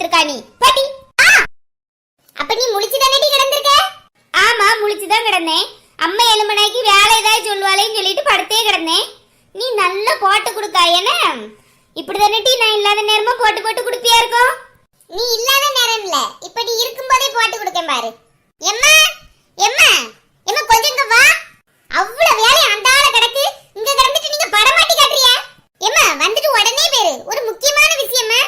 இருக்கா நீ படி. அப்ப நீ முழிச்சு தானடி கிடந்திருக்க? ஆமா, முழிச்சு தான் கிடந்தேன். அம்மா எலும்பனாக்கி வேலை ஏதாவது சொல்லுவாளேன்னு சொல்லிட்டு படுத்தே கிடந்தேன். நீ நல்லா போட்டு கொடுக்கா. என்ன இப்படி தானே நான் இல்லாத நேரமா போட்டு போட்டு கொடுப்பியா இருக்கும்? நீ இல்லாத நேரம் இல்ல, இப்ப நீ இருக்கும்போதே போட்டு கொடுக்கேன் பாரு. எம்மா எம்மா எம்மா கொஞ்சம் இங்க வா. அவ்வளவு வேலை அந்தால கிடக்கு, இங்க கிடந்துட்டு நீங்க படமாட்டி காட்டுறியா? எம்மா வந்துட்டு உடனே பேரு, ஒரு முக்கியமான விஷயமா.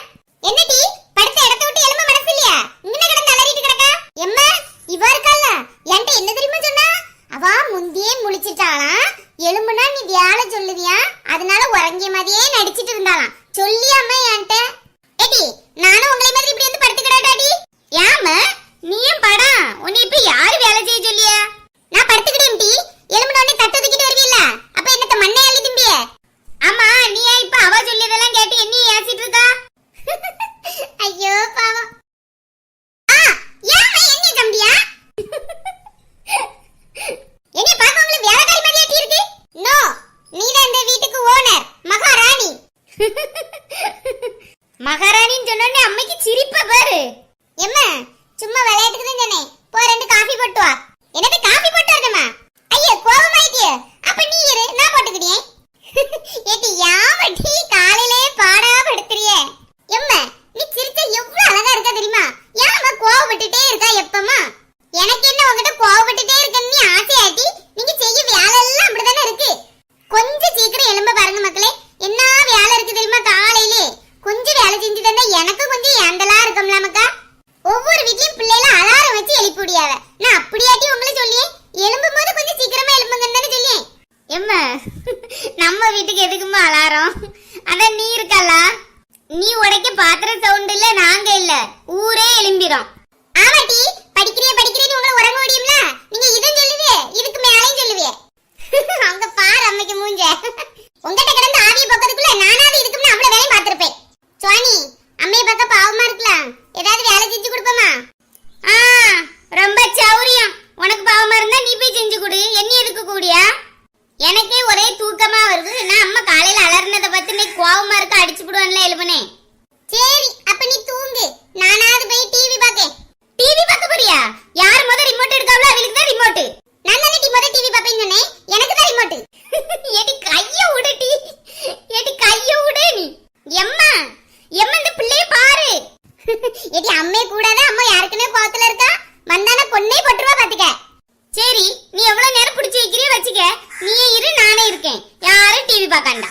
என்னடி படுத்த இடத்த விட்டு எழும்ப மனசு இல்லையா? இங்க கிடந்து அலறிட்டு கிடக்கா. எம்மா இவா இருக்கல்ல, என்கிட்ட என்ன தெரியுமா சொன்னா? அவ முந்தியே முழிச்சிட்டாளாம். எலும்புனா நீ வேலை சொல்லுவியா, அதனால உறங்கிய மாதிரியே நடிச்சிட்டு இருந்தாளாம். சொல்லியாம என்கிட்ட. ஏடி நானும் உங்களை மாதிரி இப்படி வந்து படுத்து கிடாடாடி. ஏமா நீயும் படம், உன்னை இப்ப யாரு வேலை செய்ய சொல்லியா? நான் படுத்துக்கிட்டேன் டி. எலும்புன உடனே தட்டு தூக்கிட்டு வருவீல்ல, அப்ப என்னத்த மண்ணை அள்ளி திம்பிய? ஆமா, நீ ஏன் இப்ப அவ சொல்லியதெல்லாம் கேட்டு என்ன ஏசிட்டு இருக்கா? ஐயோ பாவம். ஏமா என்ன தம்பியா? என்ன பாக்க உங்களுக்கு வேலைக்காரி மாதிரியே இருக்கு? நோ, நீதான் இந்த வீட்டுக்கு ஓனர், மகாராணி. மகாராணின்னு சொன்னோடனே அம்மைக்கு சிரிப்ப பாரு. எம்மா சும்மா விளையாட்டுக்கு தான் சொன்னேன், போ 2 காபி போட்டு வா. எனக்கு காபி போட்டு வரணுமா? ஐயோ கோவமாயிட்டியே, அப்ப நீ இரு, நான் போட்டுக்கிட்டேன். ஏடி யாவட்டி காலையிலே பாடா படுத்துறியே. எம்மா நீ சிரிச்சா எவ்வளவு அழகா இருக்கா தெரியுமா? ஏமா கோவப்பட்டுட்டே இருக்கா எப்பமா? எனக்கு என்ன உங்ககிட்ட கோவப்பட்டுட்டே இருக்கன்னு நீ ஆசையாட்டி? நீங்க செய்ய வேலை எல்லாம் அப்படிதானே இருக்கு. கொஞ்சம் சீக்கிரம் எழும்ப பாருங்க மக்களே, என்ன வேலை இருக்கு தெரியுமா? காலையிலே கொஞ்சம் வேலை செஞ்சு தந்தா எனக்கு கொஞ்சம் ஏந்தலா இருக்கும்ல மக்கா. ஒவ்வொரு வீட்லயும் பிள்ளைல அலாரம் வச்சு எழுப்பி விடியாவ. நான் அப்படியாட்டி உங்களை சொல்லியே எழும்பும் போது கொஞ்சம் சீக்கிரமா எழும்புங்கன்னு தானே சொல்லியே. எம்மா நம்ம வீட்டுக்கு எதுக்குமா அலாரம்? அதான் நீ இருக்கல, நீ உடைக்க பாத்திர சவுண்ட் இல்ல, நாங்க இல்ல, ஊரே எழும்பிரும். ஆமாட்டி படிக்கிறேன்னு உங்களை உறங்க முடியும்ல? நீங்க இதான் சொல்லுவே, இதுக்கு மேலையும் சொல்லுவே. அங்க பாரு அம்மைக்கு மூஞ்ச. உங்ககிட்ட கிடந்து ஆவிய பக்கத்துக்குள்ள நானாவது இதுக்கு அவ்வளவு வேலையும் பார்த்திருப்பேன். சுவானி அம்மைய பார்க்க பாவமா இருக்கலாம், ஏதாவது வேலை செஞ்சு கொடுப்போமா? ரொம்ப சௌரியம். உனக்கு பாவமா இருந்தா நீ போய் செஞ்சு கொடு, என்ன எதுக்கு கூடியா? எனக்கே ஒரே தூக்கமா வருது. நான் அம்மா காலையில அலர்னதை பார்த்து நீ கோவமா இருக்க அடிச்சு விடுவான்ல எழுபனே. சரி அப்ப நீ தூங்கு, நானாவது போய் டிவி பாக்கேன். டிவி பார்க்க போறியா? யார் முத ரிமோட் எடுக்காவளோ அவளுக்கு தான் ரிமோட். நான் தானே முத டிவி பாப்பேன்னு சொன்னேன், எனக்கு தான் ரிமோட். ஏடி கைய உடடி, ஏடி கைய உட நீ. எம்மா எம்மா இந்த பிள்ளைய பாரு. ஏடி அம்மே கூடாத, அம்மா யாருக்குனே கோவத்துல இருக்கா, வந்தானே பொண்ணே போட்டுருவா பாத்துக்க. சரி நீ எவ்வளவு நேரம் பிடிச்சி வைக்கிறியோ வச்சுக்க, நீயே இரு நானே இருக்கேன், யாரும் டிவி பார்க்காண்டா.